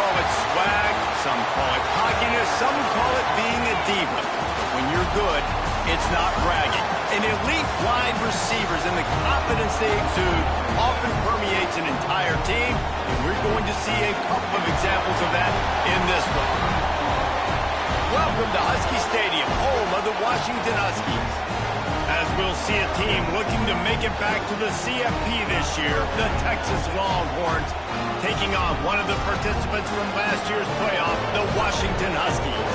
call it swag, some call it cockiness, some call it being a diva. When you're good, it's not bragging. An elite wide receivers and the confidence they exude often permeates an entire team, and we're going to see a couple of examples of that in this one. Welcome to Husky Stadium, home of the Washington Huskies. As we'll see a team looking to make it back to the CFP this year, the Texas Longhorns, taking on one of the participants from last year's playoff, the Washington Huskies.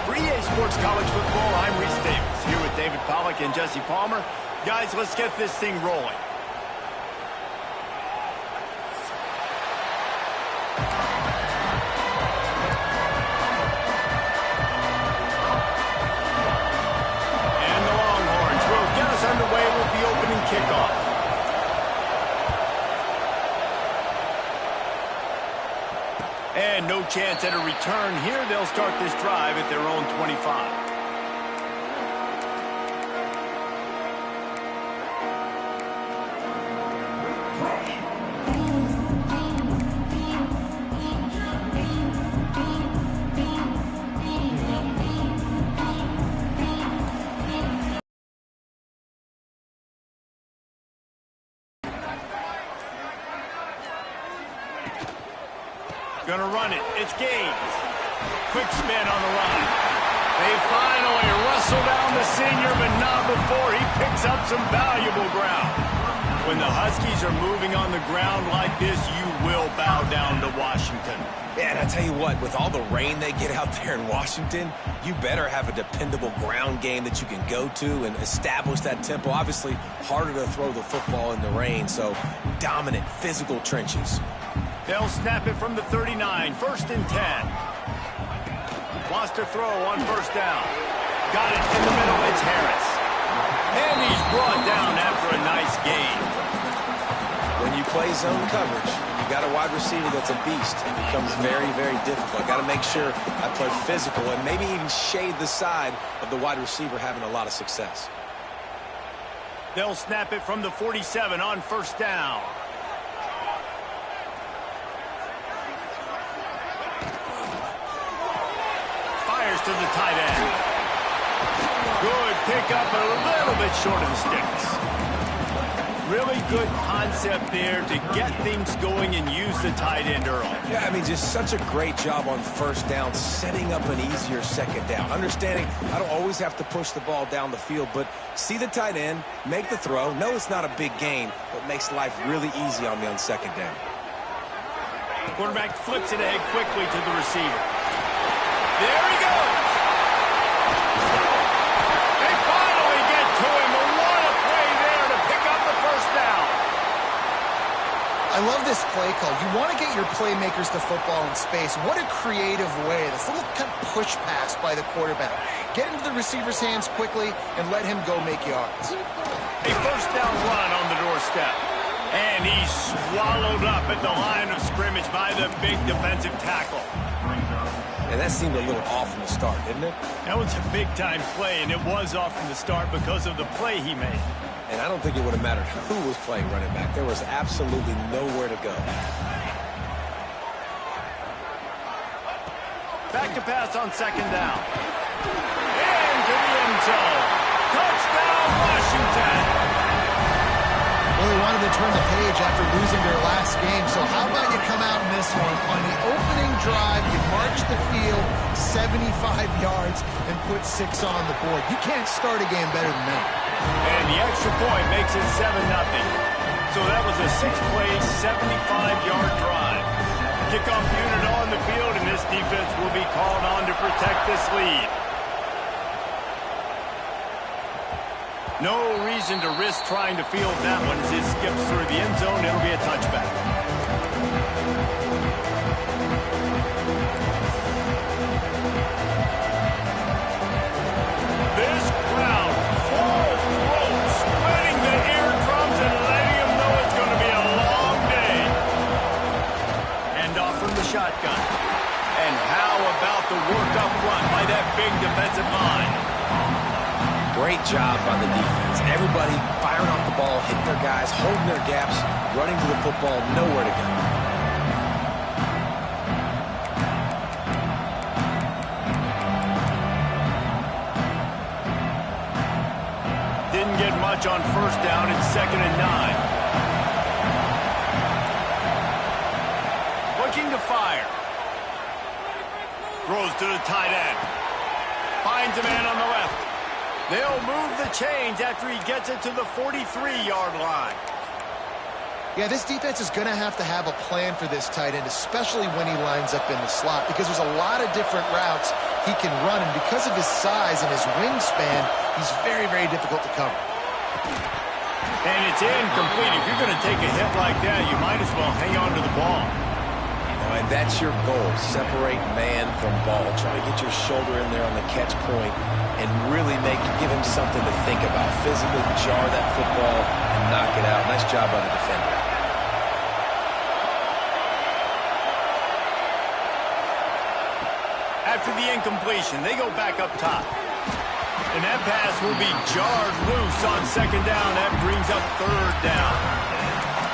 For EA Sports College Football, I'm Reese Davis, here with David Pollack and Jesse Palmer. Guys, let's get this thing rolling. Underway with the opening kickoff. And no chance at a return here. They'll start this drive at their own 25. Gonna run it. It's Gaines. Quick spin on the run. They finally wrestle down the senior, but not before he picks up some valuable ground. When the Huskies are moving on the ground like this, you will bow down to Washington. Yeah, and I tell you what, with all the rain they get out there in Washington, you better have a dependable ground game that you can go to and establish that tempo. Obviously, harder to throw the football in the rain, so dominant physical trenches. They'll snap it from the 39, 1st and 10. Wants to throw on 1st down. Got it in the middle, it's Harris. And he's brought down after a nice gain. When you play zone coverage, you got a wide receiver that's a beast. It becomes very, very difficult. Got to make sure I play physical and maybe even shade the side of the wide receiver having a lot of success. They'll snap it from the 47 on 1st down. To the tight end. Good pickup, a little bit short of the sticks. Really good concept there to get things going and use the tight end early. Yeah, I mean, just such a great job on 1st down, setting up an easier 2nd down. Understanding I don't always have to push the ball down the field, but see the tight end, make the throw. No, it's not a big gain, but makes life really easy on me on 2nd down. Quarterback flips it ahead quickly to the receiver. There he goes. They finally get to him. And what a play there to pick up the 1st down. I love this play call. You want to get your playmakers to football in space. What a creative way. This little kind of push pass by the quarterback. Get into the receiver's hands quickly and let him go make yards. A 1st down run on the doorstep. And he's swallowed up at the line of scrimmage by the big defensive tackle. And that seemed a little off from the start, didn't it? That was a big-time play, and it was off from the start because of the play he made. And I don't think it would have mattered who was playing running back. There was absolutely nowhere to go. Back to pass on 2nd down. Into the end zone. Touchdown, Washington. Well, they wanted to turn the page after losing their last game, so how about you come out in this one? On the opening drive, you march the field 75 yards and put 6 on the board. You can't start a game better than that. And the extra point makes it 7-0. So that was a 6-play, 75-yard drive. Kickoff unit on the field, and this defense will be called on to protect this lead. No reason to risk trying to field that one as it skips through the end zone. It'll be a touchback. This crowd, full throat, spreading the eardrums and letting them know it's going to be a long day. And off from the shotgun. And how about the work up front by that big defensive line? Great job by the defense. Everybody firing off the ball, hitting their guys, holding their gaps, running to the football, nowhere to go. switch on first down and 2nd and 9. Looking to fire. Throws to the tight end. Finds a man on the left. They'll move the chains after he gets it to the 43-yard line. Yeah, this defense is going to have a plan for this tight end, especially when he lines up in the slot, because there's a lot of different routes he can run, and because of his size and his wingspan, he's very, very difficult to cover. And it's incomplete. If you're going to take a hit like that, you might as well hang on to the ball. And that's your goal. Separate man from ball. Try to get your shoulder in there on the catch point and really give him something to think about. Physically jar that football and knock it out. Nice job by the defender. After the incompletion, they go back up top. And that pass will be jarred loose on 2nd down. That brings up 3rd down.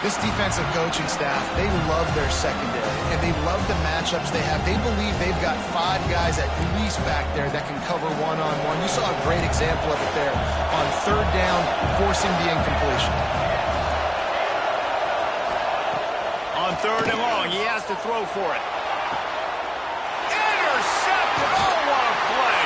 This defensive coaching staff, they love their secondary, and they love the matchups they have. They believe they've got 5 guys at least back there that can cover one-on-one. You saw a great example of it there on 3rd down, forcing the incompletion. On 3rd and long, he has to throw for it. Intercepted! Oh, what a play!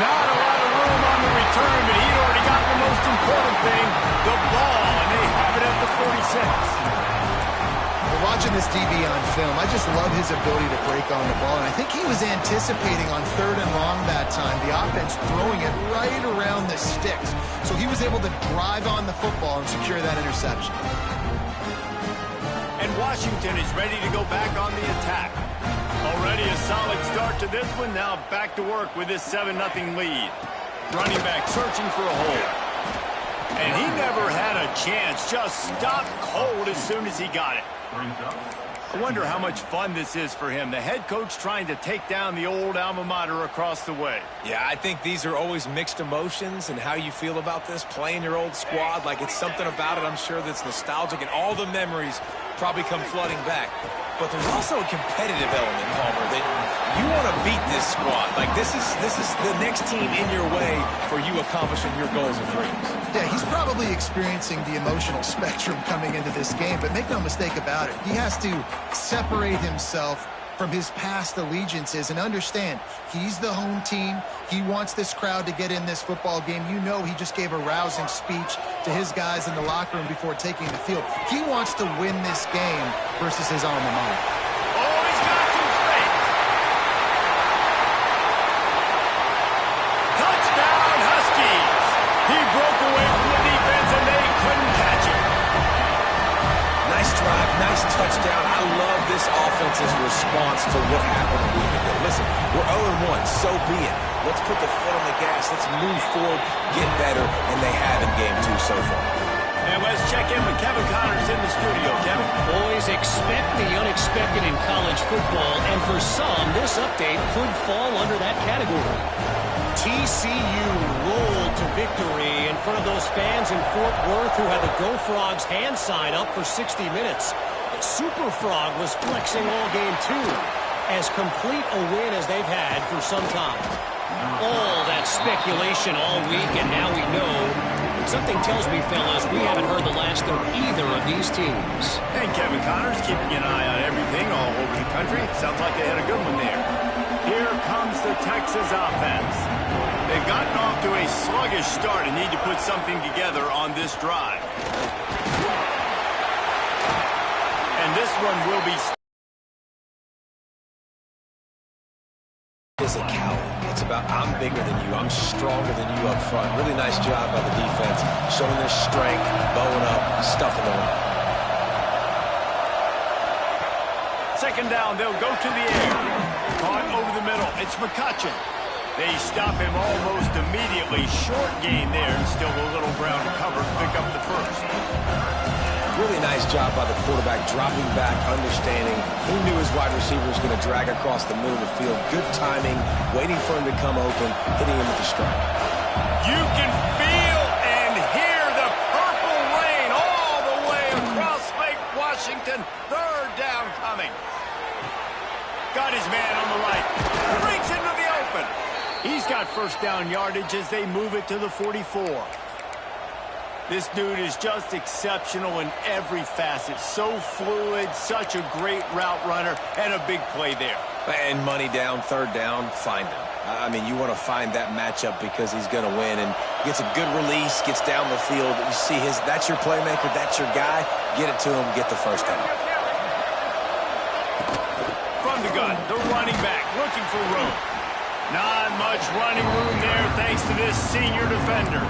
Not a lot of room on the return, but he'd already got the most important thing, the ball, and they have it at the 46. Well, watching this DB on film, I just love his ability to break on the ball, and I think he was anticipating on 3rd and long that time, the offense throwing it right around the sticks, so he was able to drive on the football and secure that interception. And Washington is ready to go back on the attack. Already a solid start to this one. Now back to work with this 7-0 lead. Running back searching for a hole. And he never had a chance. Just stopped cold as soon as he got it. I wonder how much fun this is for him. The head coach trying to take down the old alma mater across the way. Yeah, I think these are always mixed emotions and how you feel about this, playing your old squad. Like, it's something about it, I'm sure, that's nostalgic, and all the memories probably come flooding back. But there's also a competitive element, Palmer, that you want to beat this squad. Like, this is the next team in your way for you accomplishing your goals and dreams. Yeah, he's probably experiencing the emotional spectrum coming into this game, but make no mistake about it, he has to separate himself from his past allegiances and understand he's the home team. He wants this crowd to get in this football game. You know, he just gave a rousing speech to his guys in the locker room before taking the field. He wants to win this game versus his alma mater. Oh, he's got some space. Touchdown, Huskies. He broke away from the defense and they couldn't catch him. Nice drive, nice touchdown. I love this offense's response to what happened a week ago. Listen, we're 0-1, so be it. Let's put the foot on the gas. Let's move forward, get better, and they have in game 2 so far. And let's check in with Kevin Connors in the studio. Kevin? Boys, expect the unexpected in college football, and for some, this update could fall under that category. TCU rolled to victory in front of those fans in Fort Worth who had the Go Frogs hand sign up for 60 minutes. Super Frog was flexing all game 2. As complete a win as they've had for some time. All that speculation all week, and now we know. Something tells me, fellas, we haven't heard the last of either of these teams. And Kevin Connors keeping an eye on everything all over the country. Sounds like they had a good one there. Here comes the Texas offense. They've gotten off to a sluggish start and need to put something together on this drive. And this one will be... Physicality. It's about I'm bigger than you, I'm stronger than you up front. Really nice job by the defense, showing their strength, bowing up, stuffing the run. 2nd down, they'll go to the air. Caught over the middle, it's McCutcheon. They stop him almost immediately. Short gain there, and still a little ground to cover to pick up the first. Really nice job by the quarterback, dropping back, understanding. He knew his wide receiver was going to drag across the middle of the field. Good timing, waiting for him to come open, hitting him with the strike. You can feel and hear the purple rain all the way across Lake Washington. 3rd down coming. Got his man on the right. Breaks into the open. He's got 1st down yardage as they move it to the 44. This dude is just exceptional in every facet. So fluid, such a great route runner, and a big play there. And money down, third down, find him. I mean, you want to find that matchup because he's going to win, and gets a good release, gets down the field. You see that's your playmaker, that's your guy. Get it to him, get the first down. From the gun, the running back looking for room. Not much running room there thanks to this senior defender.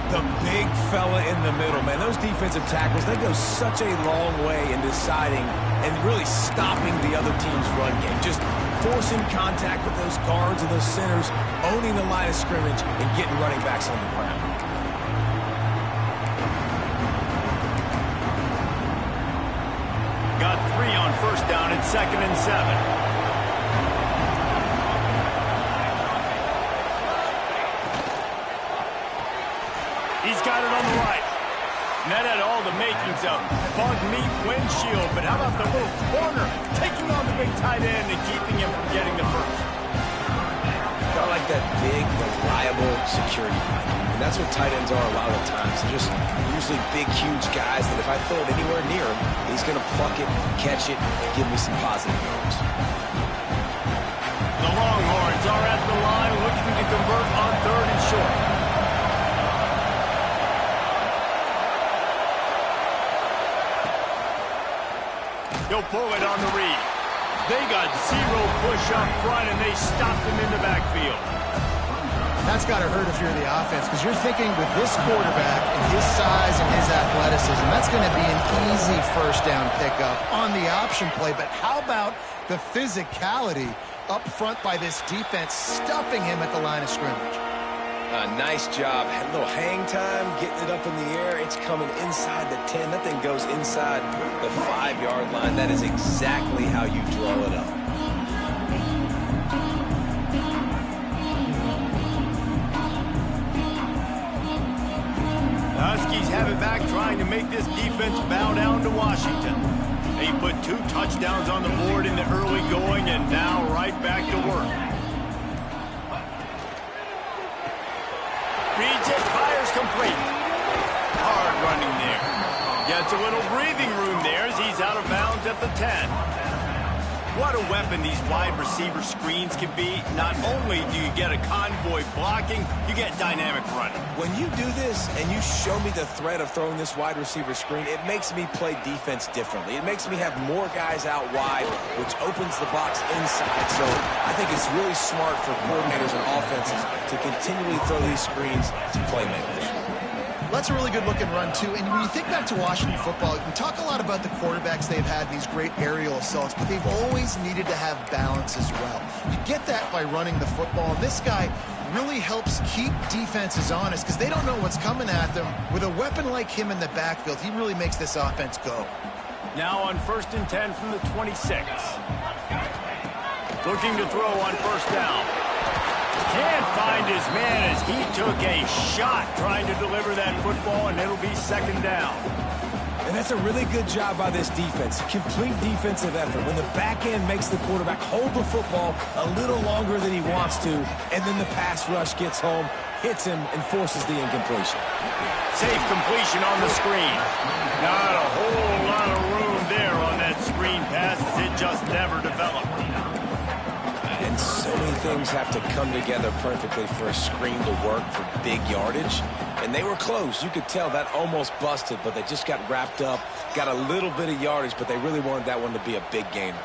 The big fella in the middle, man. Those defensive tackles, they go such a long way in deciding and really stopping the other team's run game. Just forcing contact with those guards and those centers, owning the line of scrimmage, and getting running backs on the ground. Got 3 on first down and 2nd and 7. He's got it on the right. And that had all the makings of bug meat windshield. But how about the little corner taking on the big tight end and keeping him from getting the first? I like that big, reliable security blanket. And that's what tight ends are a lot of the times. They're just usually big, huge guys that if I throw it anywhere near him, he's going to pluck it, catch it, and give me some positive yards. The Longhorns are at the line looking to convert on 3rd and short. He'll pull it on the read. They got 0 push up front, and they stopped him in the backfield. That's got to hurt if you're the offense, because you're thinking with this quarterback and his size and his athleticism, that's going to be an easy first down pickup on the option play. But how about the physicality up front by this defense, stuffing him at the line of scrimmage? Nice job. A little hang time, getting it up in the air. It's coming inside the 10. That thing goes inside the 5-yard line. That is exactly how you draw it up. The Huskies have it back, trying to make this defense bow down to Washington. They put 2 touchdowns on the board in the early going, and now right back to work. Reads it, fires complete. Hard running there. Gets a little breathing room there as he's out of bounds at the 10. What a weapon these wide receiver screens can be. Not only do you get a convoy blocking, you get dynamic running. When you do this and you show me the threat of throwing this wide receiver screen, it makes me play defense differently. It makes me have more guys out wide, which opens the box inside. So I think it's really smart for coordinators and offenses to continually throw these screens to playmakers. That's a really good-looking run, too. And when you think back to Washington football, we talk a lot about the quarterbacks they've had, these great aerial assaults, but they've always needed to have balance as well. You get that by running the football. And this guy really helps keep defenses honest because they don't know what's coming at them. With a weapon like him in the backfield, he really makes this offense go. Now on 1st and 10 from the 26. Looking to throw on first down. Can't find his man as he took a shot trying to deliver that football, and it'll be 2nd down. And that's a really good job by this defense. Complete defensive effort. When the back end makes the quarterback hold the football a little longer than he wants to, and then the pass rush gets home, hits him, and forces the incompletion. Safe completion on the screen. Not a whole lot of room there on that screen pass as it just never developed. And so many things have to come together perfectly for a screen to work for big yardage. And they were close. You could tell that almost busted, but they just got wrapped up, got a little bit of yardage, but they really wanted that one to be a big gainer.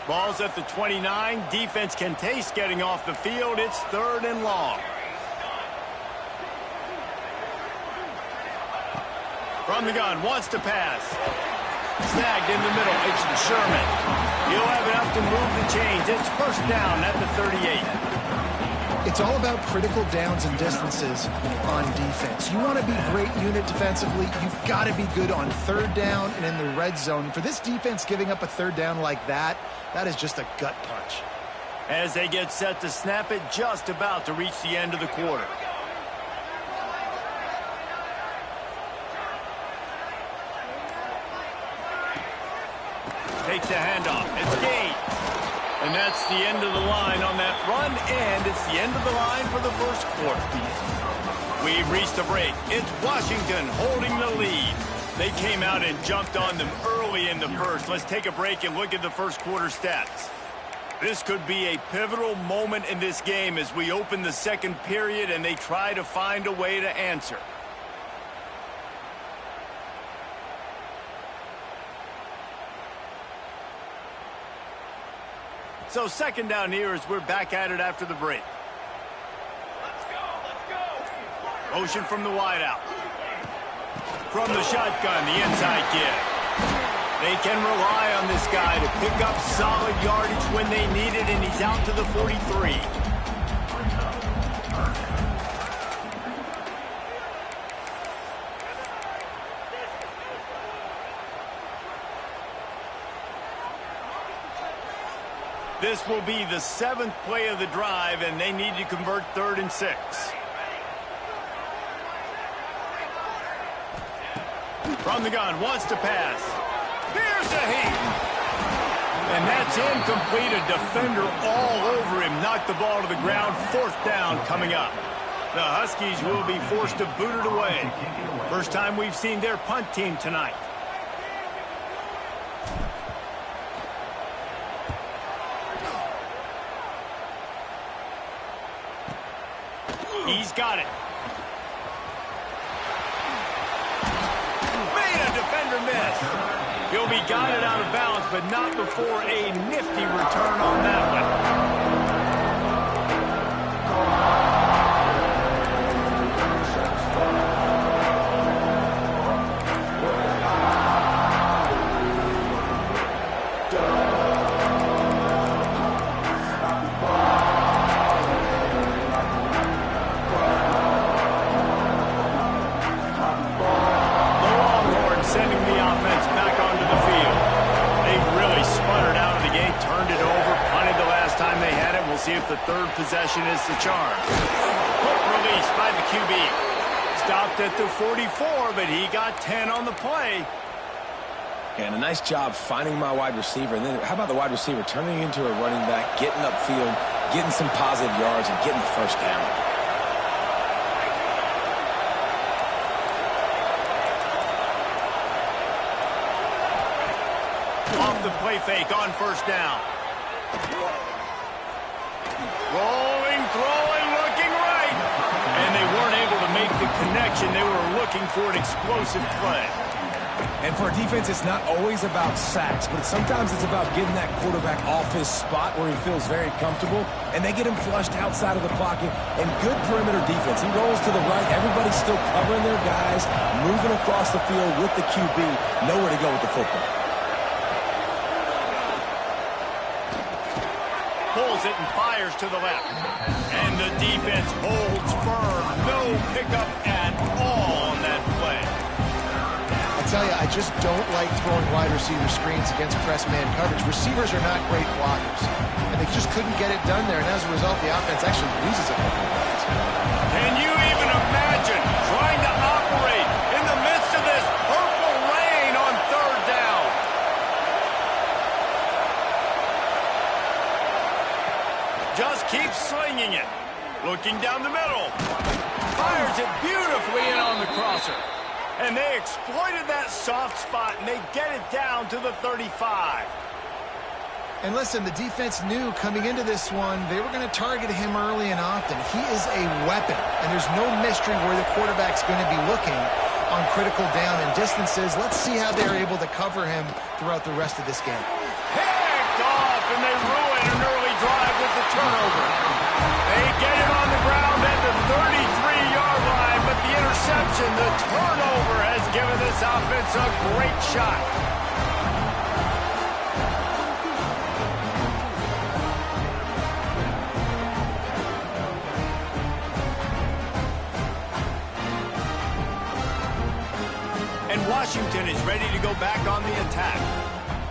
Ball's at the 29. Defense can taste getting off the field. It's 3rd and long. From the gun, wants to pass. Snagged in the middle. It's Sherman. He'll have enough to move the chains. It's first down at the 38. It's all about critical downs and distances on defense. You want to be great unit defensively, you've got to be good on 3rd down and in the red zone. For this defense, giving up a 3rd down like that, that is just a gut punch. As they get set to snap it, just about to reach the end of the quarter. Takes the handoff. It's gained. And that's the end of the line on that run, and it's the end of the line for the first quarter. We've reached the break. It's Washington holding the lead. They came out and jumped on them early in the first. Let's take a break and look at the first quarter stats. This could be a pivotal moment in this game as we open the second period and they try to find a way to answer. So second down here as we're back at it after the break. Let's go. Motion from the wideout. From the shotgun, the inside give. They can rely on this guy to pick up solid yardage when they need it, and he's out to the 43. This will be the 7th play of the drive, and they need to convert 3rd and 6. From the gun, wants to pass. Here's a heat. And that's incomplete. A defender all over him. Knocked the ball to the ground. 4th down coming up. The Huskies will be forced to boot it away. First time we've seen their punt team tonight. He's got it. Made a defender miss. He'll be guided out of bounds, but not before a nifty return on that one. See if the 3rd possession is the charm. Quick release by the QB. Stopped at the 44, but he got 10 on the play. And a nice job finding my wide receiver. And then how about the wide receiver turning into a running back, getting upfield, getting some positive yards, and getting the first down. Off the play fake on first down. Rolling, throwing, looking right. And they weren't able to make the connection. They were looking for an explosive play. And for a defense, it's not always about sacks, but sometimes it's about getting that quarterback off his spot where he feels very comfortable, and they get him flushed outside of the pocket. And good perimeter defense. He rolls to the right. Everybody's still covering their guys, moving across the field with the QB. Nowhere to go with the football. Pulls it and fires to the left. And the defense holds firm. No pickup at all on that play. I tell you, I just don't like throwing wide receiver screens against press man coverage. Receivers are not great blockers. And they just couldn't get it done there. And as a result, the offense actually loses a couple of yards. Can you even imagine trying to operate in the midst of this purple rain on 3rd down? Just keep slinging it. Looking down the middle. Fires it beautifully in on the crosser. And they exploited that soft spot, and they get it down to the 35. And listen, the defense knew coming into this one, they were going to target him early and often. He is a weapon, and there's no mystery where the quarterback's going to be looking on critical down and distances. Let's see how they're able to cover him throughout the rest of this game. Picked off, and they ruin an early drive with the turnover. They get him on the ground at the 33-yard line, but the interception, the turnover, has given this offense a great shot. And Washington is ready to go back on the attack.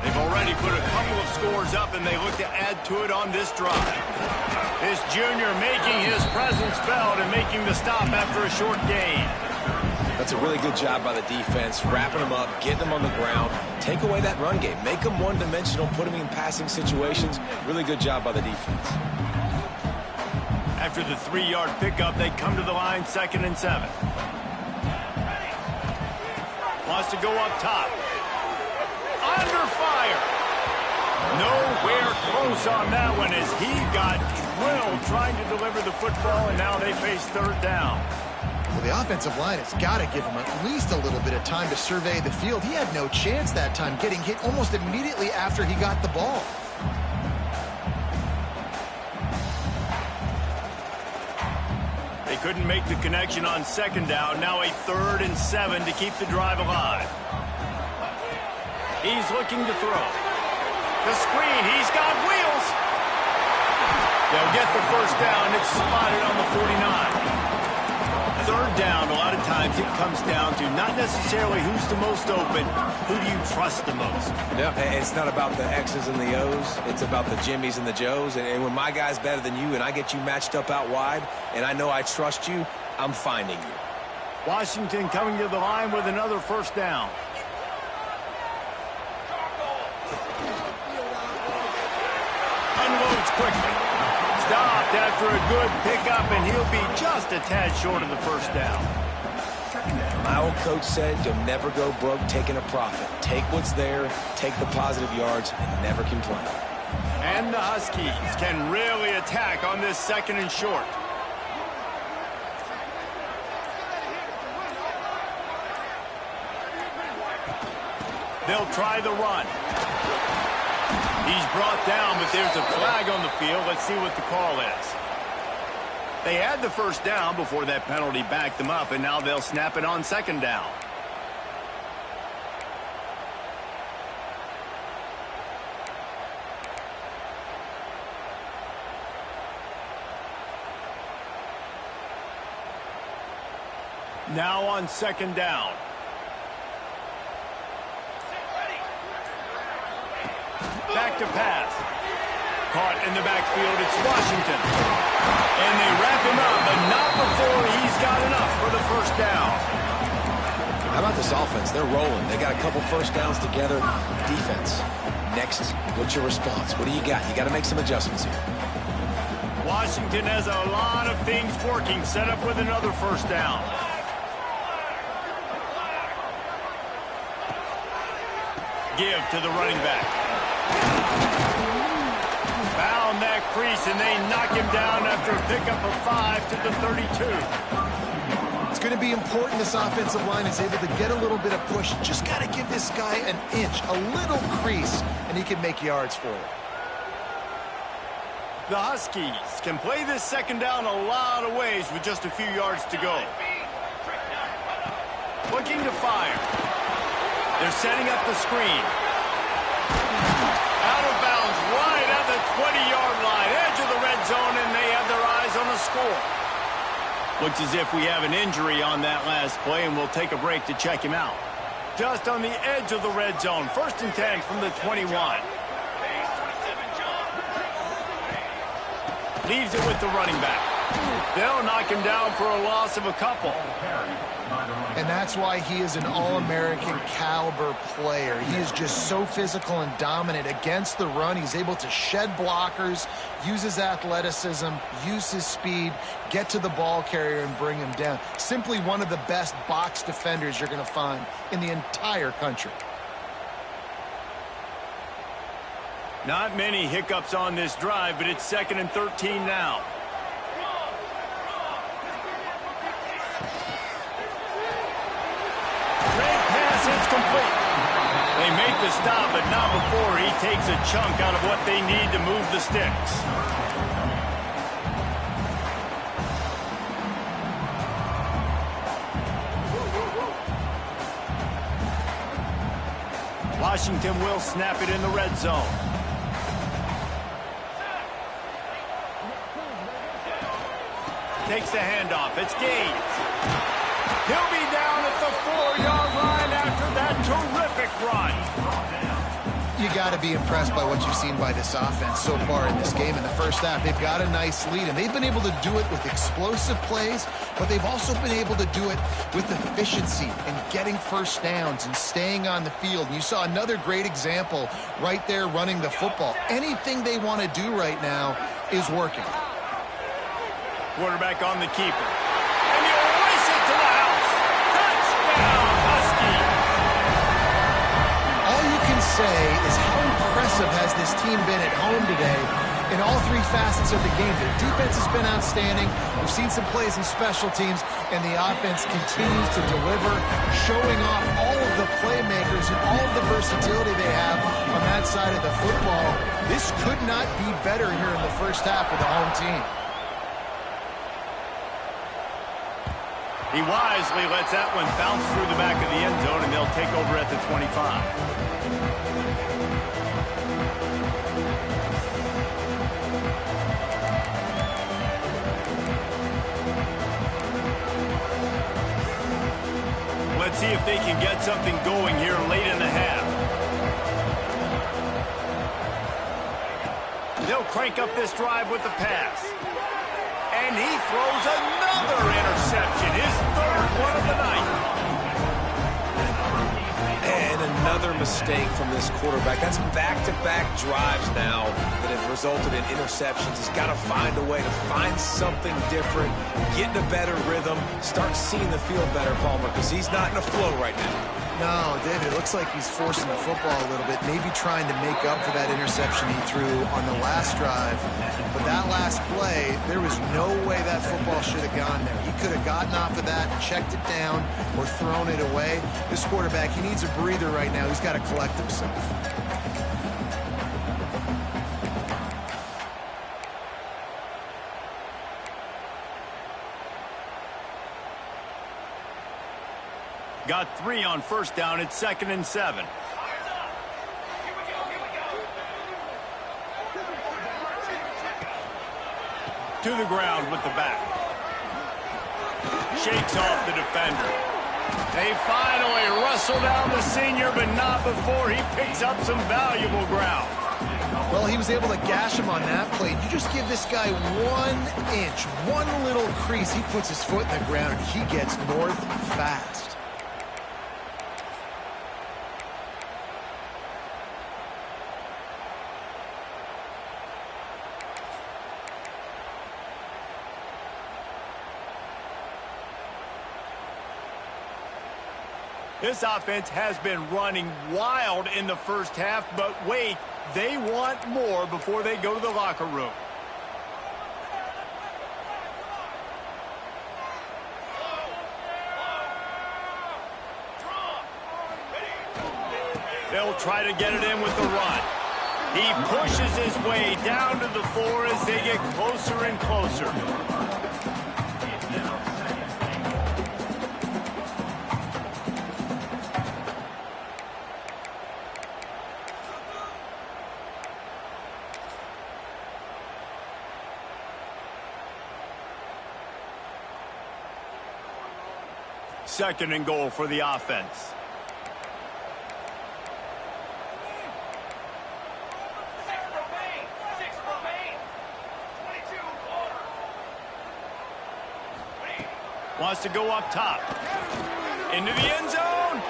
They've already put a couple of scores up, and they look to add to it on this drive. This junior making his presence felt and making the stop after a short gain. That's a really good job by the defense, wrapping them up, getting them on the ground, take away that run game, make them one-dimensional, put them in passing situations. Really good job by the defense. After the 3-yard pickup, they come to the line 2nd and 7. Wants to go up top. Under fire. Nowhere close on that one as he got drilled trying to deliver the football, and now they face 3rd down. Well, the offensive line has got to give him at least a little bit of time to survey the field. He had no chance that time, getting hit almost immediately after he got the ball. They couldn't make the connection on 2nd down. Now a 3rd and 7 to keep the drive alive. He's looking to throw. The screen, he's got wheels. They'll get the 1st down. It's spotted on the 49. 3rd down, a lot of times it comes down to not necessarily who's the most open, who do you trust the most? Yeah, it's not about the X's and the O's. It's about the Jimmys and the Joes. And when my guy's better than you and I get you matched up out wide and I know I trust you, I'm finding you. Washington coming to the line with another 1st down. Unloads quickly. Stopped after a good pickup, and he'll be just a tad short of the 1st down. My old coach said you'll never go broke taking a profit. Take what's there, take the positive yards, and never complain. And the Huskies can really attack on this 2nd and short. They'll try the run. He's brought down, but there's a flag on the field. Let's see what the call is. They had the 1st down before that penalty backed them up, and now they'll snap it on 2nd down. Now on 2nd down. Back to pass. Caught in the backfield, it's Washington. And they wrap him up, but not before he's got enough for the 1st down. How about this offense? They're rolling. They got a couple 1st downs together. Defense. Next, what's your response? What do you got? You got to make some adjustments here. Washington has a lot of things working. Set up with another 1st down. Give to the running back. Found that crease, and they knock him down after a pickup of 5 to the 32. It's going to be important this offensive line is able to get a little bit of push. Just got to give this guy an inch, a little crease, and he can make yards for it. The Huskies can play this 2nd down a lot of ways with just a few yards to go. Looking to fire. They're setting up the screen. Out of bounds, right at the 20-yard line, edge of the red zone, and they have their eyes on the score. Looks as if we have an injury on that last play, and we'll take a break to check him out. Just on the edge of the red zone, 1st and 10 from the 21. Leaves it with the running back. They'll knock him down for a loss of a couple. And that's why he is an all-American caliber player. He is just so physical and dominant against the run. He's able to shed blockers, use his athleticism, use his speed, get to the ball carrier and bring him down. Simply one of the best box defenders you're going to find in the entire country. Not many hiccups on this drive, but it's 2nd and 13 now. It's complete. They make the stop, but not before he takes a chunk out of what they need to move the sticks. Washington will snap it in the red zone. Takes the handoff. It's Gaines. He'll be down at the 4-yard line after that terrific run. You got to be impressed by what you've seen by this offense so far in this game. In the 1st half, they've got a nice lead, and they've been able to do it with explosive plays, but they've also been able to do it with efficiency and getting 1st downs and staying on the field. And you saw another great example right there running the football. Anything they want to do right now is working. Quarterback on the keeper. And he'll race it to the house. Touchdown, Husky. All you can say is how impressive has this team been at home today in all three facets of the game. The defense has been outstanding. We've seen some plays in special teams, and the offense continues to deliver, showing off all of the playmakers and all of the versatility they have on that side of the football. This could not be better here in the first half of the home team. He wisely lets that one bounce through the back of the end zone, and they'll take over at the 25. Let's see if they can get something going here late in the half. They'll crank up this drive with the pass. And he throws another interception, his third one of the night. And another mistake from this quarterback. That's back-to-back drives now that have resulted in interceptions. He's got to find a way to find something different, get in a better rhythm, start seeing the field better, Palmer, because he's not in a flow right now. No, David, it looks like he's forcing the football a little bit, maybe trying to make up for that interception he threw on the last drive. But that last play, there was no way that football should have gone there. He could have gotten off of that, checked it down, or thrown it away. This quarterback, he needs a breather right now. He's got to collect himself. Got 3 on first down. It's 2nd and 7. To the ground with the back. Shakes off the defender. They finally wrestle down the senior, but not before he picks up some valuable ground. Well, he was able to gash him on that play. You just give this guy 1 inch, one little crease, he puts his foot in the ground, and he gets north fast. This offense has been running wild in the first half, but wait, they want more before they go to the locker room. They'll try to get it in with the run. He pushes his way down to the floor as they get closer and closer. Second and goal for the offense. Wants to go up top. Into the end zone.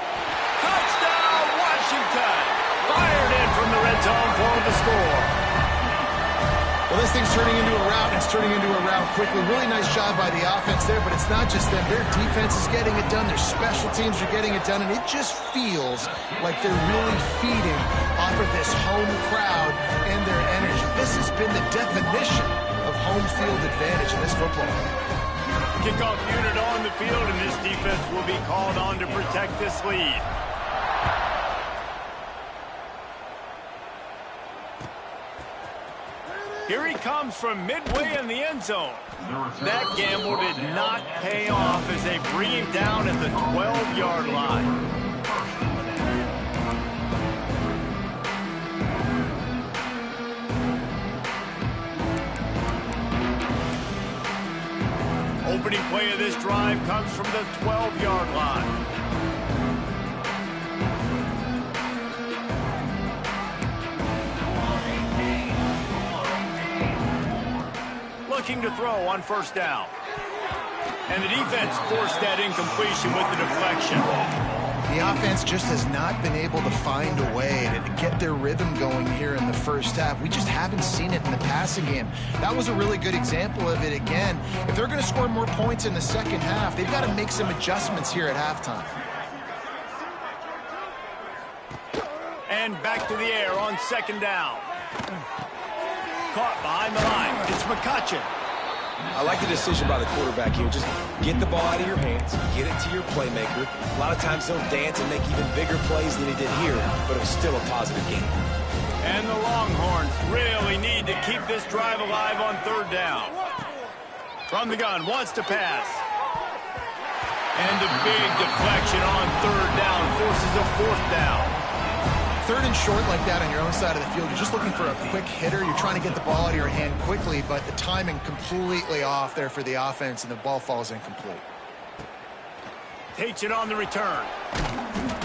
Touchdown, Washington. Fired in from the red zone for the score. Well, this thing's turning into a rout, and it's turning into a rout quickly. Really nice job by the offense there, but it's not just them. Their defense is getting it done. Their special teams are getting it done, and it just feels like they're really feeding off of this home crowd and their energy. This has been the definition of home field advantage in this football game. Kickoff unit on the field, and this defense will be called on to protect this lead. Here he comes from midway in the end zone. That gamble did not pay off as they bring him down at the 12-yard line. Opening play of this drive comes from the 12-yard line. Looking to throw on first down. And the defense forced that incompletion with the deflection. The offense just has not been able to find a way to get their rhythm going here in the first half. We just haven't seen it in the passing game. That was a really good example of it again. If they're going to score more points in the second half, they've got to make some adjustments here at halftime. And back to the air on second down. Caught behind the line. It's McCutcheon. I like the decision by the quarterback here. Just get the ball out of your hands, get it to your playmaker. A lot of times he'll dance and make even bigger plays than he did here, but it was still a positive game. And the Longhorns really need to keep this drive alive on third down. From the gun, wants to pass. And a big deflection on third down forces a fourth down. Third and short like that on your own side of the field, you're just looking for a quick hitter. You're trying to get the ball out of your hand quickly, but the timing completely off there for the offense, and the ball falls incomplete. Takes it on the return.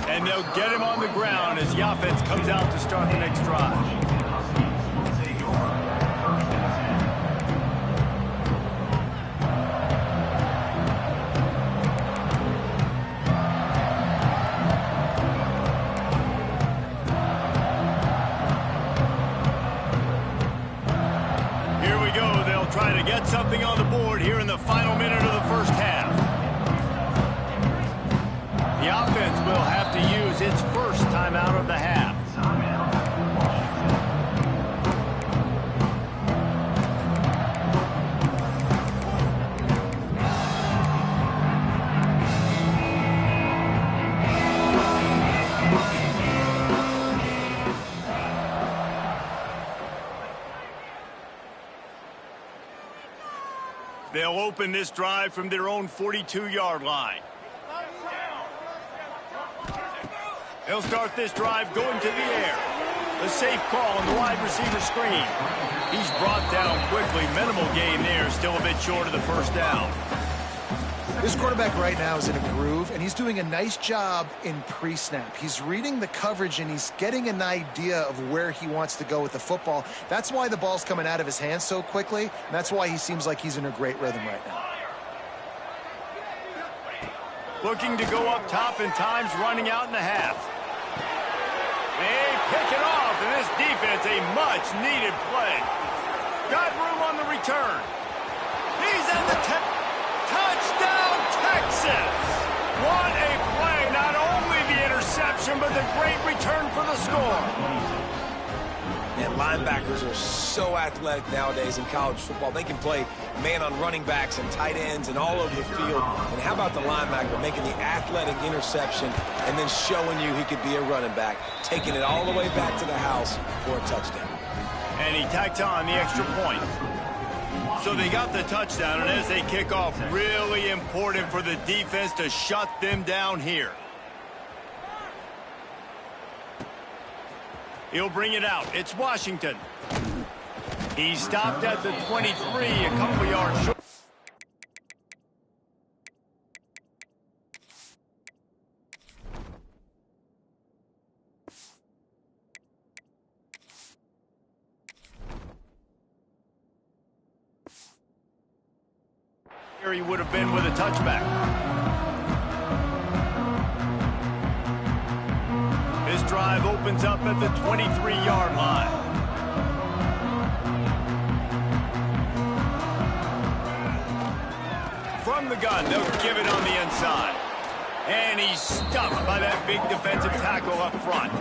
And they'll get him on the ground as the offense comes out to start the next drive. Try to get something on the board here in the final minute of the first half. The offense will have to use its first timeout of the half. They'll open this drive from their own 42-yard line. They'll start this drive going to the air. A safe call on the wide receiver screen. He's brought down quickly. Minimal gain there, still a bit short of the first down. This quarterback right now is in a groove, and he's doing a nice job in pre-snap. He's reading the coverage, and he's getting an idea of where he wants to go with the football. That's why the ball's coming out of his hands so quickly, and that's why he seems like he's in a great rhythm right now. Looking to go up top, and time's running out in the half. They pick it off, and this defense, a much-needed play. Got room on the return. He's at the 10. Touchdown, Texas! What a play. Not only the interception, but the great return for the score. And linebackers are so athletic nowadays in college football. They can play man on running backs and tight ends and all over the field. And how about the linebacker making the athletic interception and then showing you he could be a running back, taking it all the way back to the house for a touchdown. And he tacked on the extra point. So they got the touchdown, and as they kick off, really important for the defense to shut them down here. He'll bring it out. It's Washington. He stopped at the 23, a couple yards short. He would have been with a touchback. This drive opens up at the 23-yard line. From the gun, they'll give it on the inside. And he's stuffed by that big defensive tackle up front.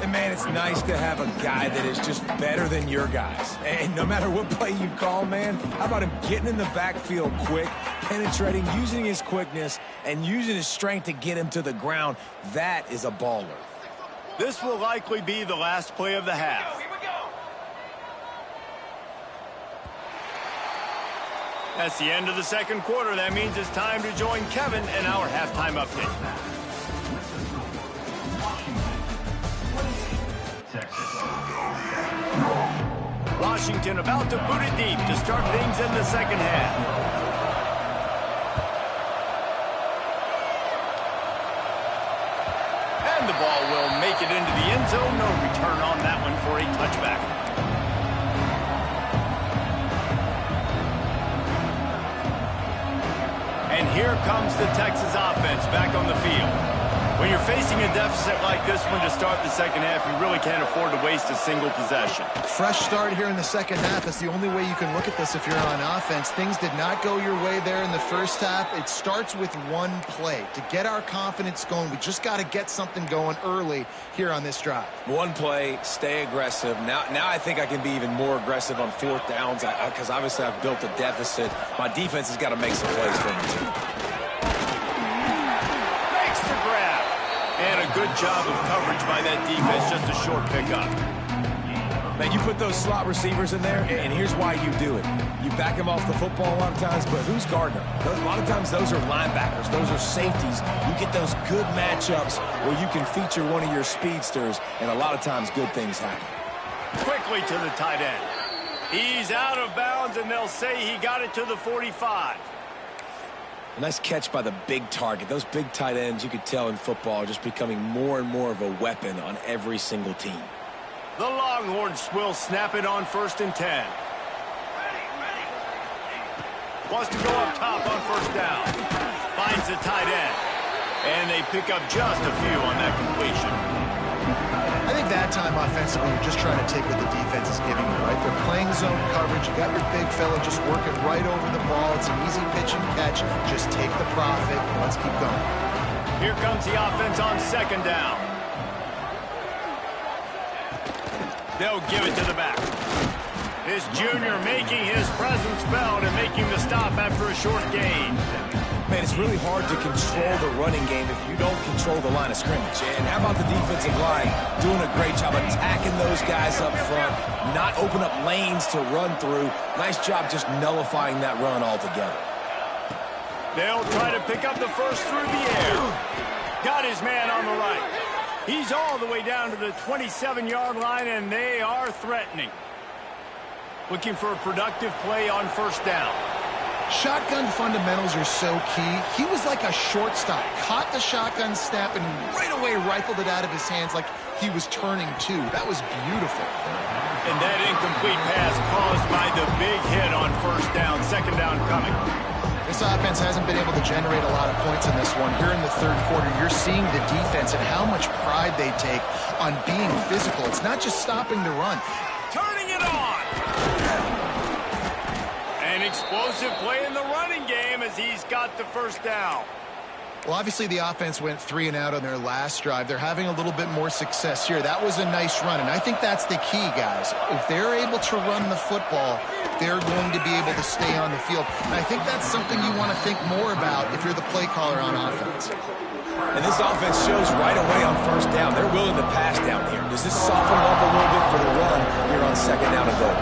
And, man, it's nice to have a guy that is just better than your guys. And no matter what play you call, man, how about him getting in the backfield quick, penetrating, using his quickness, and using his strength to get him to the ground? That is a baller. This will likely be the last play of the half. That's the end of the second quarter. That means it's time to join Kevin in our halftime update. Washington about to boot it deep to start things in the second half. And the ball will make it into the end zone. No return on that one for a touchback. And here comes the Texas offense back on the field. When you're facing a deficit like this one to start the second half, you really can't afford to waste a single possession. Fresh start here in the second half. That's the only way you can look at this if you're on offense. Things did not go your way there in the first half. It starts with one play. To get our confidence going, we just got to get something going early here on this drive. One play, stay aggressive. Now I think I can be even more aggressive on fourth downs because obviously I've built a deficit. My defense has got to make some plays for me too. And a good job of coverage by that defense, just a short pickup. Man, you put those slot receivers in there, and here's why you do it. You back them off the football a lot of times, but who's guarding them? A lot of times those are linebackers. Those are safeties. You get those good matchups where you can feature one of your speedsters, and a lot of times good things happen. Quickly to the tight end. He's out of bounds, and they'll say he got it to the 45. A nice catch by the big target. Those big tight ends, you could tell in football, are just becoming more and more of a weapon on every single team. The Longhorns will snap it on 1st and 10. Wants to go up top on 1st down. Finds the tight end. And they pick up just a few on that completion. I think that time offensively, you're just trying to take what the defense is giving you, right? They're playing zone coverage. You got your big fella just working right over the ball. It's an easy pitch and catch. Just take the profit. Let's keep going. Here comes the offense on 2nd down. They'll give it to the back. This junior making his presence felt and making the stop after a short gain. Man, it's really hard to control the running game if you don't control the line of scrimmage. And how about the defensive line doing a great job attacking those guys up front, not open up lanes to run through. Nice job just nullifying that run altogether. They'll try to pick up the first through the air. Got his man on the right. He's all the way down to the 27-yard line, and they are threatening. Looking for a productive play on 1st down. Shotgun fundamentals are so key. He was like a shortstop. Caught the shotgun snap and right away rifled it out of his hands like he was turning two. That was beautiful. And that incomplete pass caused by the big hit on 1st down. 2nd down coming. This offense hasn't been able to generate a lot of points in this one. Here in the 3rd quarter, you're seeing the defense and how much pride they take on being physical. It's not just stopping the run. Turning it on. An explosive play in the running game as he's got the 1st down. Well, obviously the offense went 3 and out on their last drive. They're having a little bit more success here. That was a nice run, and I think that's the key, guys. If they're able to run the football, they're going to be able to stay on the field. And I think that's something you want to think more about if you're the play caller on offense. And this offense shows right away on 1st down. They're willing to pass down here. Does this soften them up a little bit for the run here on 2nd down and goal?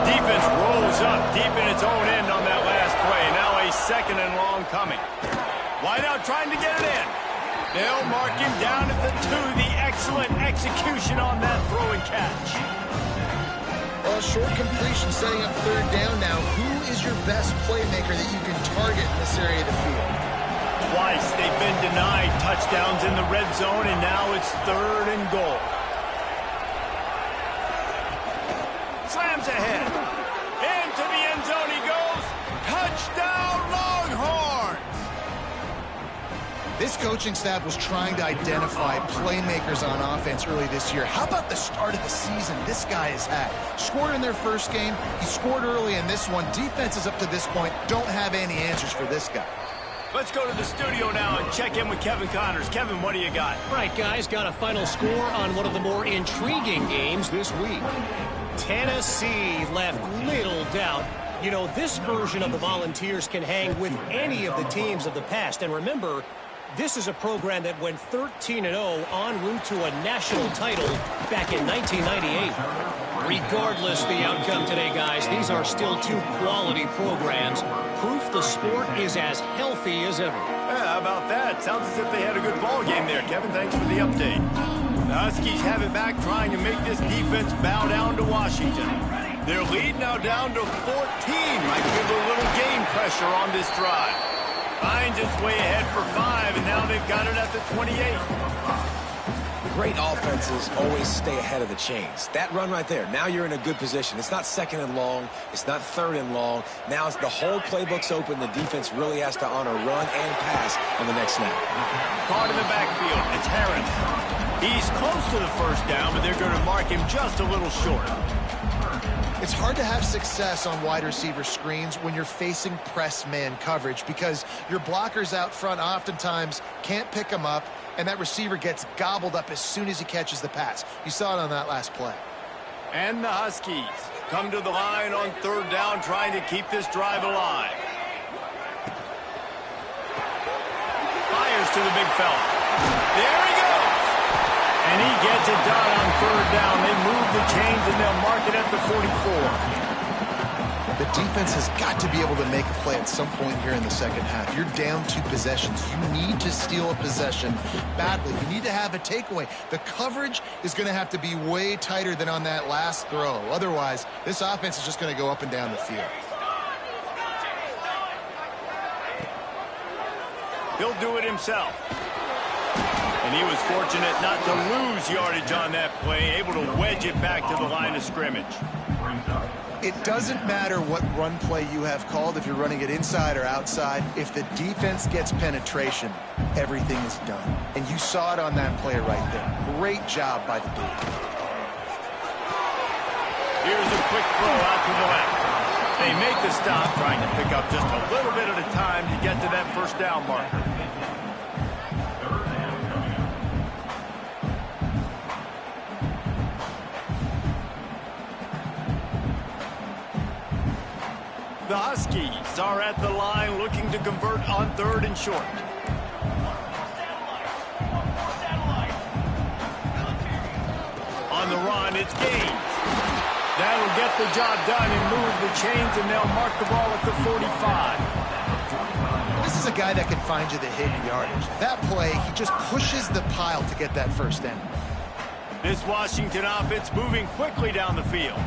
Defense rolls up deep in its own end on that last play. Now a 2nd and long coming. Wide out trying to get it in. They'll mark him down at the 2. The excellent execution on that throw and catch. Well, short completion setting up 3rd down now. Who is your best playmaker that you can target in this area of the field? Twice they've been denied touchdowns in the red zone, and now it's 3rd and goal. Slams ahead. Into the end zone he goes. Touchdown, Longhorns! This coaching staff was trying to identify playmakers on offense early this year. How about the start of the season this guy has had? Scored in their first game. He scored early in this one. Defenses up to this point don't have any answers for this guy. Let's go to the studio now and check in with Kevin Connors. Kevin, what do you got? Right, guys, got a final score on one of the more intriguing games this week. Tennessee left little doubt. You know, this version of the Volunteers can hang with any of the teams of the past. And remember, this is a program that went 13-0 en route to a national title back in 1998. Regardless the outcome today, guys, these are still 2 quality programs. Proof the sport is as healthy as ever. Yeah, how about that? Sounds as if they had a good ball game there. Kevin, thanks for the update. The Huskies have it back, trying to make this defense bow down to Washington. Their lead now down to 14. Might give a little game pressure on this drive. Finds its way ahead for 5, and now they've got it at the 28. Great offenses always stay ahead of the chains. That run right there, now you're in a good position. It's not second and long. It's not third and long. Now it's the whole playbook's open. The defense really has to honor run and pass on the next snap. Caught in the backfield. It's Harris. He's close to the first down, but they're going to mark him just a little short. It's hard to have success on wide receiver screens when you're facing press man coverage because your blockers out front oftentimes can't pick them up, and that receiver gets gobbled up as soon as he catches the pass. You saw it on that last play. And the Huskies come to the line on third down, trying to keep this drive alive. Fires to the big fella. There he goes. And he gets it done on third down. They move the chains, and they'll mark it at the 44. The defense has got to be able to make a play at some point here in the second half. You're down 2 possessions. You need to steal a possession badly. You need to have a takeaway. The coverage is going to have to be way tighter than on that last throw. Otherwise, this offense is just going to go up and down the field. He'll do it himself. And he was fortunate not to lose yardage on that play, able to wedge it back to the line of scrimmage. It doesn't matter what run play you have called, if you're running it inside or outside. If the defense gets penetration, everything is done. And you saw it on that play right there. Great job by the D. Here's a quick throw out to the left. They make the stop, trying to pick up just a little bit at a time to get to that first down marker. The Huskies are at the line looking to convert on third and short. On the run, it's Gaines. That'll get the job done and move the chains, and they'll mark the ball at the 45. This is a guy that can find you the hidden yardage. That play, he just pushes the pile to get that first down. This Washington offense moving quickly down the field.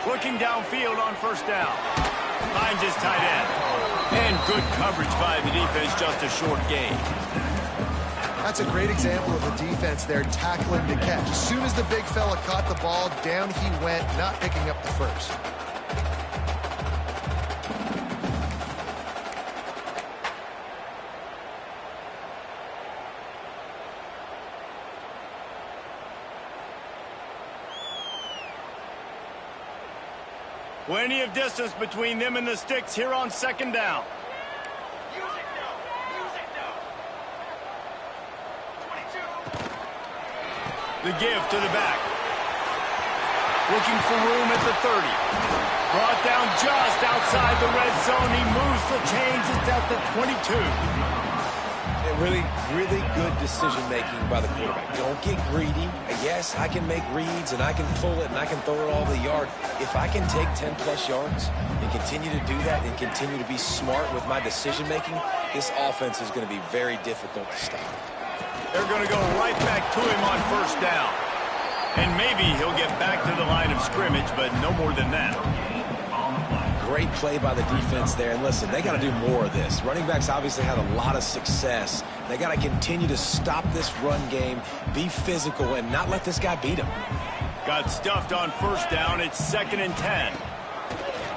Looking downfield on first down. Finds his tight end. And good coverage by the defense, just a short gain. That's a great example of the defense there tackling the catch. As soon as the big fella caught the ball, down he went, not picking up the first. Plenty of distance between them and the sticks here on second down. The give to the back. Looking for room at the 30. Brought down just outside the red zone. He moves the chains. It's at the 22. Really good decision-making by the quarterback. Don't get greedy. Yes, I can make reads, and I can pull it, and I can throw it all the yard. If I can take 10-plus yards and continue to do that and continue to be smart with my decision-making, this offense is going to be very difficult to stop. They're going to go right back to him on first down. And maybe he'll get back to the line of scrimmage, but no more than that. Great play by the defense there. And listen, they got to do more of this. Running backs obviously had a lot of success. They got to continue to stop this run game, be physical, and not let this guy beat him. Got stuffed on first down. It's 2nd and 10.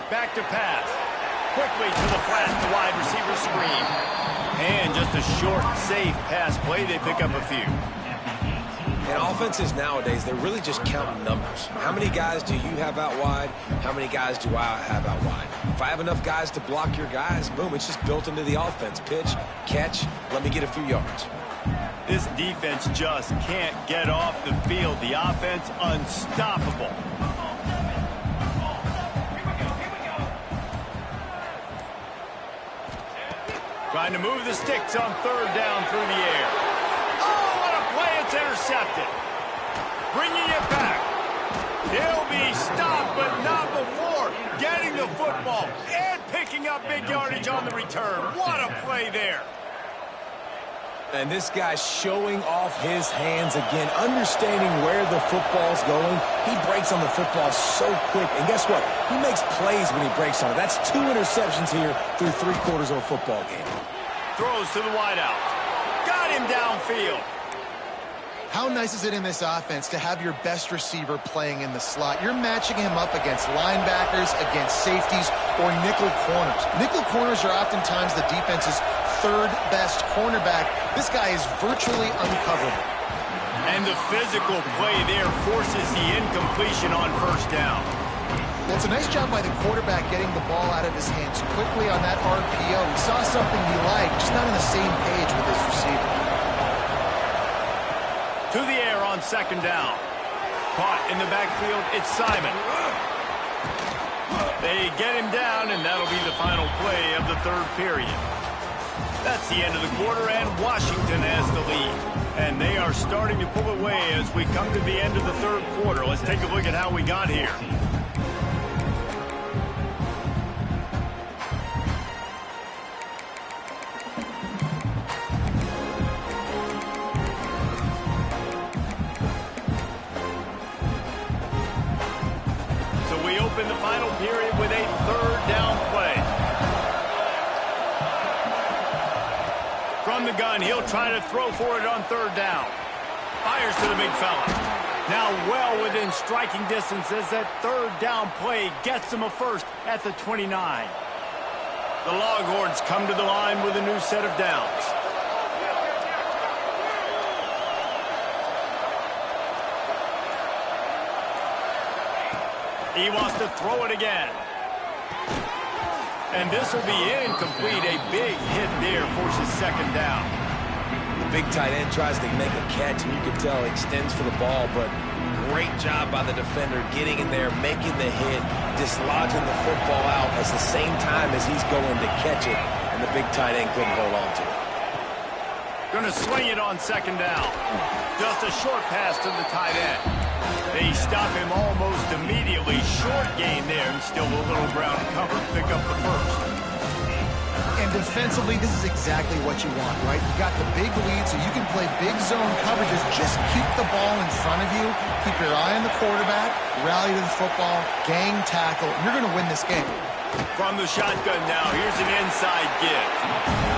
Back to pass. Quickly to the flat, the wide receiver screen. And just a short, safe pass play. They pick up a few. And offenses nowadays, they're really just counting numbers. How many guys do you have out wide? How many guys do I have out wide? If I have enough guys to block your guys, boom, it's just built into the offense. Pitch, catch, let me get a few yards. This defense just can't get off the field. The offense unstoppable. Trying to move the sticks on third down through the air. Oh, what a play. It's intercepted. Bringing it back. He'll be stopped, but not before getting the football and picking up big yardage on the return. What a play there. And this guy's showing off his hands again, understanding where the football's going. He breaks on the football so quick. And guess what? He makes plays when he breaks on it. That's 2 interceptions here through 3/4 of a football game. Throws to the wideout. got him downfield. How nice is it in this offense to have your best receiver playing in the slot? You're matching him up against linebackers, against safeties, or nickel corners. Nickel corners are oftentimes the defense's third best cornerback. This guy is virtually uncoverable. And the physical play there forces the incompletion on first down. That's a nice job by the quarterback getting the ball out of his hands quickly on that RPO. He saw something he liked, just not on the same page with his receiver. To the air on second down. Caught in the backfield, it's Simon. They get him down, and that'll be the final play of the third period. That's the end of the quarter, and Washington has the lead. And they are starting to pull away as we come to the end of the third quarter. Let's take a look at how we got here. In the final period with a third down play. From the gun, he'll try to throw for it on third down. Fires to the big fella. Now well within striking distance as that third down play gets him a first at the 29. The Longhorns come to the line with a new set of downs. He wants to throw it again. And this will be incomplete. A big hit there forces second down. The big tight end tries to make a catch, and you can tell he extends for the ball, but great job by the defender getting in there, making the hit, dislodging the football out at the same time as he's going to catch it, and the big tight end couldn't hold on to it. Going to swing it on second down. Just a short pass to the tight end. They stop him almost immediately. Short gain there, and still a little ground cover. Pick up the first. And defensively, this is exactly what you want, right? You got the big lead, so you can play big zone coverages. Just keep the ball in front of you. Keep your eye on the quarterback. Rally to the football. Gang tackle. You're going to win this game. From the shotgun now, here's an inside give.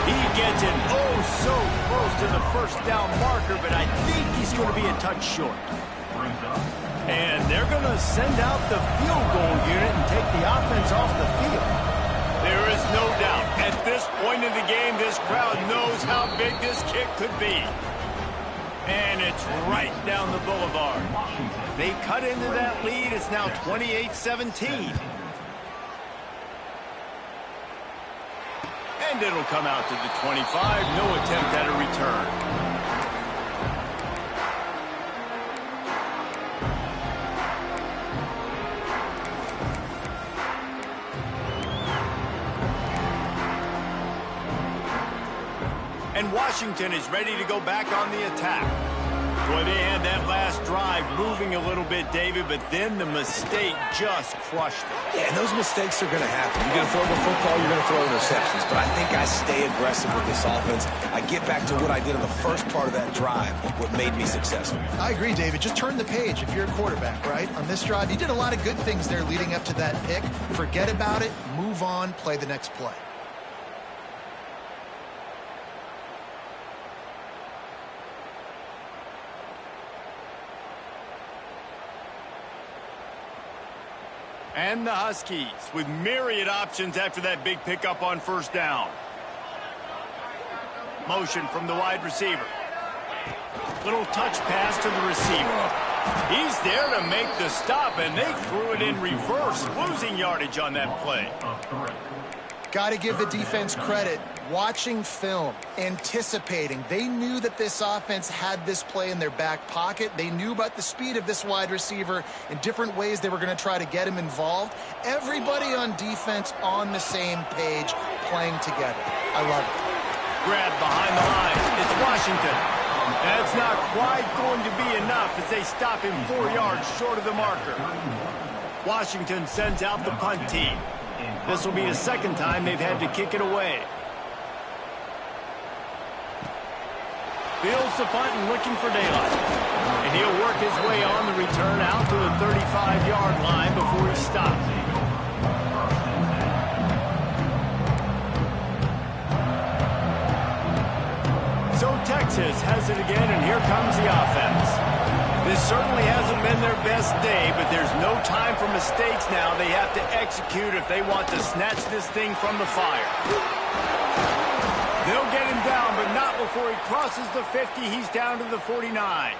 He gets it oh so close to the first down marker, but I think he's going to be a touch short. And they're going to send out the field goal unit and take the offense off the field. There is no doubt, at this point in the game, this crowd knows how big this kick could be. And it's right down the boulevard. They cut into that lead. It's now 28-17. And it'll come out to the 25. No attempt at a return. And Washington is ready to go back on the attack. Boy, they had that last drive moving a little bit, David, but then the mistake just crushed them. Yeah, and those mistakes are going to happen. You're going to throw the football, you're going to throw interceptions. But I think I stay aggressive with this offense. I get back to what I did in the first part of that drive, what made me successful. I agree, David. Just turn the page if you're a quarterback, right? On this drive, you did a lot of good things there leading up to that pick. Forget about it, move on, play the next play. And the Huskies with myriad options after that big pickup on first down. Motion from the wide receiver. Little touch pass to the receiver. He's there to make the stop, and they threw it in reverse, losing yardage on that play. Got to give the defense credit. Watching film, anticipating. They knew that this offense had this play in their back pocket. They knew about the speed of this wide receiver and different ways they were going to try to get him involved. Everybody on defense on the same page, playing together. I love it. Grab behind the line. It's Washington. That's not quite going to be enough as they stop him 4 yards short of the marker. Washington sends out the punt team. This will be the second time they've had to kick it away. Fields the punt and looking for daylight. And he'll work his way on the return out to the 35-yard line before he stops. So Texas has it again, and here comes the offense. This certainly hasn't been their best day, but there's no time for mistakes now. They have to execute if they want to snatch this thing from the fire. They'll get him down, but not before he crosses the 50. He's down to the 49.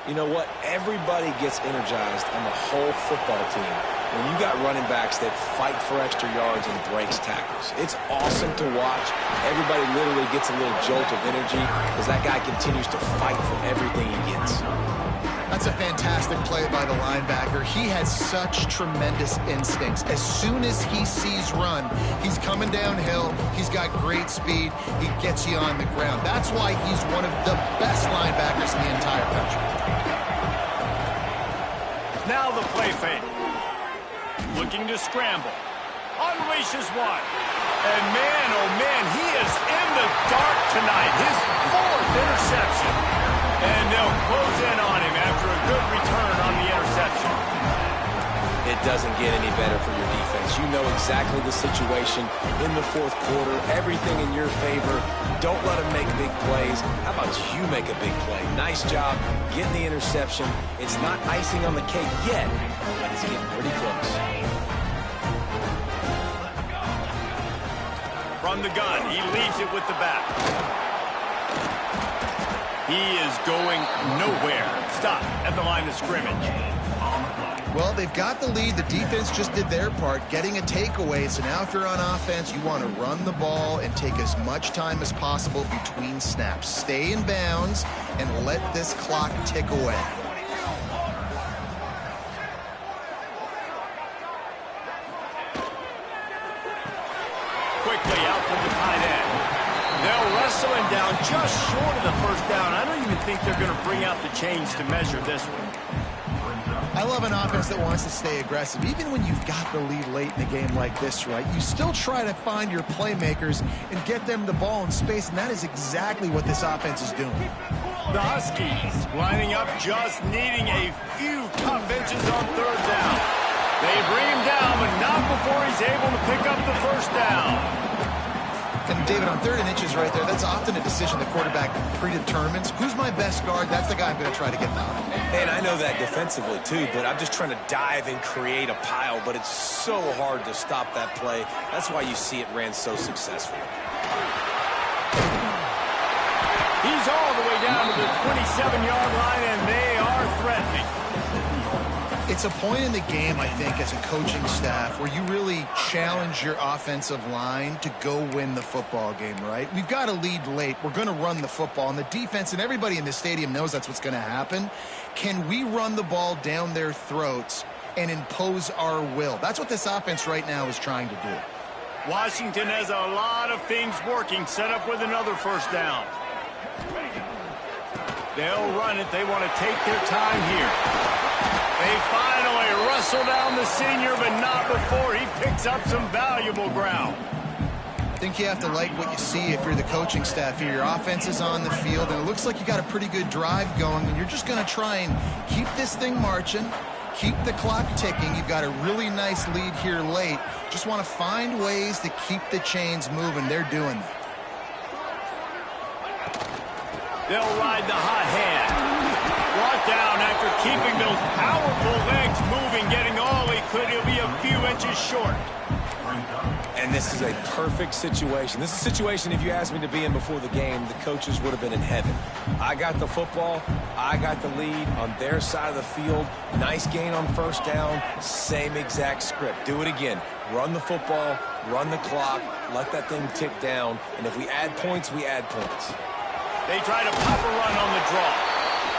You know what? Everybody gets energized on the whole football team when you got running backs that fight for extra yards and breaks tackles. It's awesome to watch. Everybody literally gets a little jolt of energy as that guy continues to fight for everything he gets. That's a fantastic play by the linebacker. He has such tremendous instincts. As soon as he sees run, he's coming downhill. He's got great speed. He gets you on the ground. That's why he's one of the best linebackers in the entire country. Now the play fake. Looking to scramble. Unleashes one. And man, oh man, he is in the dark tonight. His 4th interception. And they'll close in on him after a good return on the interception. It doesn't get any better for your defense. You know exactly the situation in the 4th quarter. Everything in your favor. Don't let them make big plays. How about you make a big play? Nice job getting the interception. It's not icing on the cake yet, but it's getting pretty close. From the gun, he leaves it with the back. He is going nowhere. Stop at the line of scrimmage. Well, they've got the lead. The defense just did their part, getting a takeaway. So now if you're on offense, you want to run the ball and take as much time as possible between snaps. Stay in bounds and let this clock tick away. Quickly out from the tight end. They'll wrestle him down just short of the first down. I don't even think they're going to bring out the chains to measure this one. I love an offense that wants to stay aggressive. Even when you've got the lead late in the game like this, right, you still try to find your playmakers and get them the ball in space, and that is exactly what this offense is doing. The Huskies lining up, just needing a few tough inches on 3rd down. They bring him down, but not before he's able to pick up the first down. And, David, on 3rd and inches right there, that's often a decision the quarterback predetermines. Who's my best guard? That's the guy I'm going to try to get down. And I know that defensively, too, but I'm just trying to dive and create a pile, but it's so hard to stop that play. That's why you see it ran so successfully. He's all the way down to the 27-yard line, and they are threatening. It's a point in the game, I think, as a coaching staff where you really challenge your offensive line to go win the football game, right? We've got a lead late. We're going to run the football, and the defense and everybody in the stadium knows that's what's going to happen. Can we run the ball down their throats and impose our will? That's what this offense right now is trying to do. Washington has a lot of things working, set up with another first down. They'll run it. They want to take their time here. They finally wrestle down the senior, but not before he picks up some valuable ground. I think you have to like what you see if you're the coaching staff here. Your offense is on the field, and it looks like you got a pretty good drive going, and you're just going to try and keep this thing marching, keep the clock ticking. You've got a really nice lead here late. Just want to find ways to keep the chains moving. They're doing that. They'll ride the hot hand. Brought down after keeping those powerful legs moving, getting all he could. He'll be a few inches short. And this is a perfect situation. This is a situation, if you asked me to be in before the game, the coaches would have been in heaven. I got the football. I got the lead on their side of the field. Nice gain on first down. Same exact script. Do it again. Run the football, run the clock, let that thing tick down. And if we add points, we add points. They try to pop a run on the draw.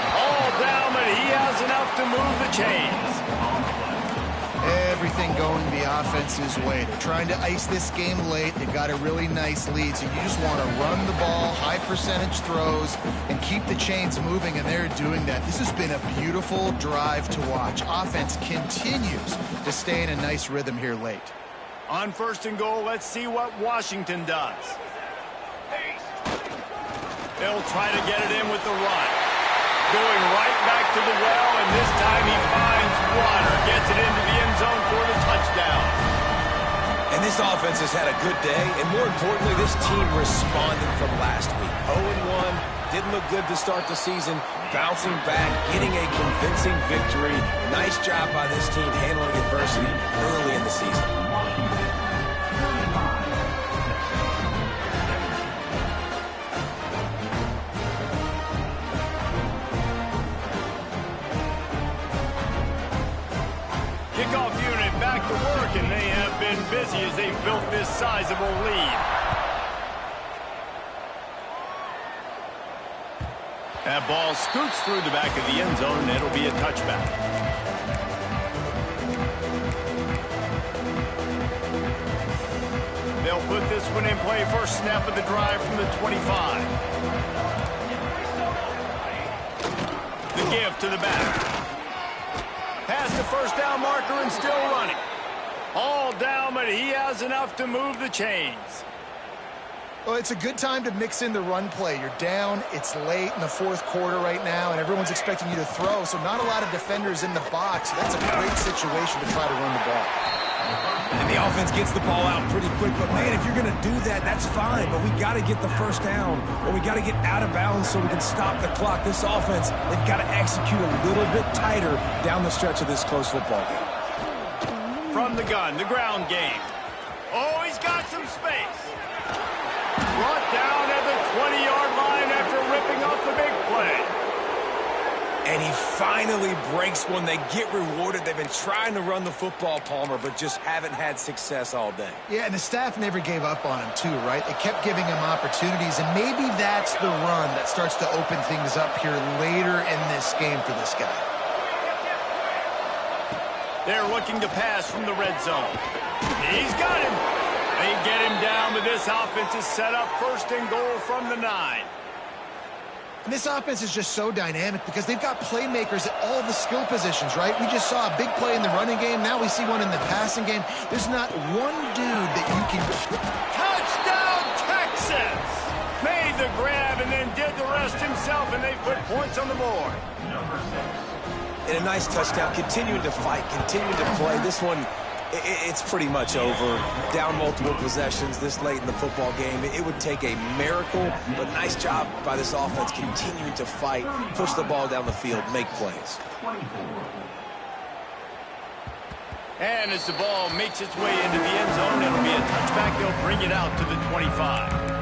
All down, but he has enough to move the chains. Everything going the offense's way. They're trying to ice this game late. They've got a really nice lead, so you just want to run the ball, high percentage throws, and keep the chains moving, and they're doing that. This has been a beautiful drive to watch. Offense continues to stay in a nice rhythm here late. On 1st and goal, let's see what Washington does. They'll try to get it in with the run. Going right back to the well, and this time he finds water. Gets it into the end zone for the touchdown. And this offense has had a good day, and more importantly, this team responded from last week. 0-1, didn't look good to start the season, bouncing back, getting a convincing victory. Nice job by this team handling adversity early in the season. Kickoff unit back to work, and they have been busy as they've built this sizable lead. That ball scoots through the back of the end zone, and it'll be a touchback. They'll put this one in play first snap of the drive from the 25. The give to the back. Past the first down marker and still running. All down, but he has enough to move the chains. Well, it's a good time to mix in the run play. You're down, it's late in the fourth quarter right now, and everyone's expecting you to throw, so not a lot of defenders in the box. That's a great situation to try to run the ball. And the offense gets the ball out pretty quick, but man, if you're going to do that, that's fine, but we got to get the first down, or we got to get out of bounds so we can stop the clock. This offense, they've got to execute a little bit tighter down the stretch of this close football game. From the gun, the ground game. Oh, he's got some space. Brought down at the 20-yard line after ripping off the big play. And he finally breaks one. They get rewarded. They've been trying to run the football, Palmer, but just haven't had success all day. Yeah, and the staff never gave up on him, too, right? They kept giving him opportunities, and maybe that's the run that starts to open things up here later in this game for this guy. They're looking to pass from the red zone. He's got him. They get him down, but this offense is set up first and goal from the 9. And this offense is just so dynamic because they've got playmakers at all the skill positions, right? We just saw a big play in the running game. Now we see one in the passing game. There's not one dude that you can... Touchdown, Texas! Made the grab and then did the rest himself, and they put points on the board. And a nice touchdown, continuing to fight, continuing to play. This one, it's pretty much over. Down multiple possessions this late in the football game. It would take a miracle, but nice job by this offense continuing to fight, push the ball down the field, make plays. And as the ball makes its way into the end zone, it'll be a touchback. They'll bring it out to the 25.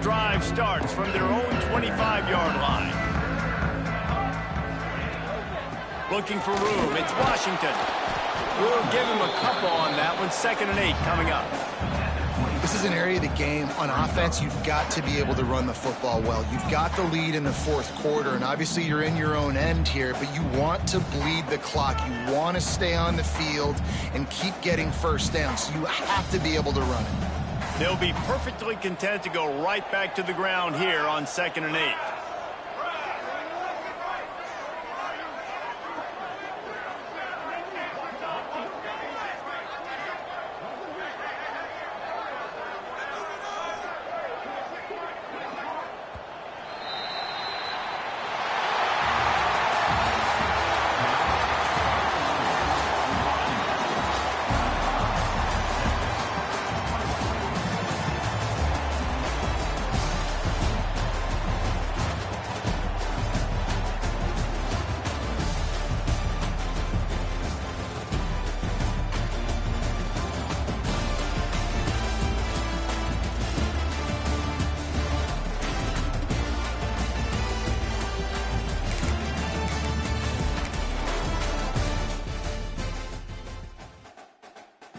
Drive starts from their own 25-yard line. Looking for room. It's Washington. We'll give him a couple on that one. 2nd and 8 coming up. This is an area of the game on offense you've got to be able to run the football well. You've got the lead in the fourth quarter, and obviously you're in your own end here, but you want to bleed the clock. You want to stay on the field and keep getting first down, so you have to be able to run it. They'll be perfectly content to go right back to the ground here on 2nd and 8.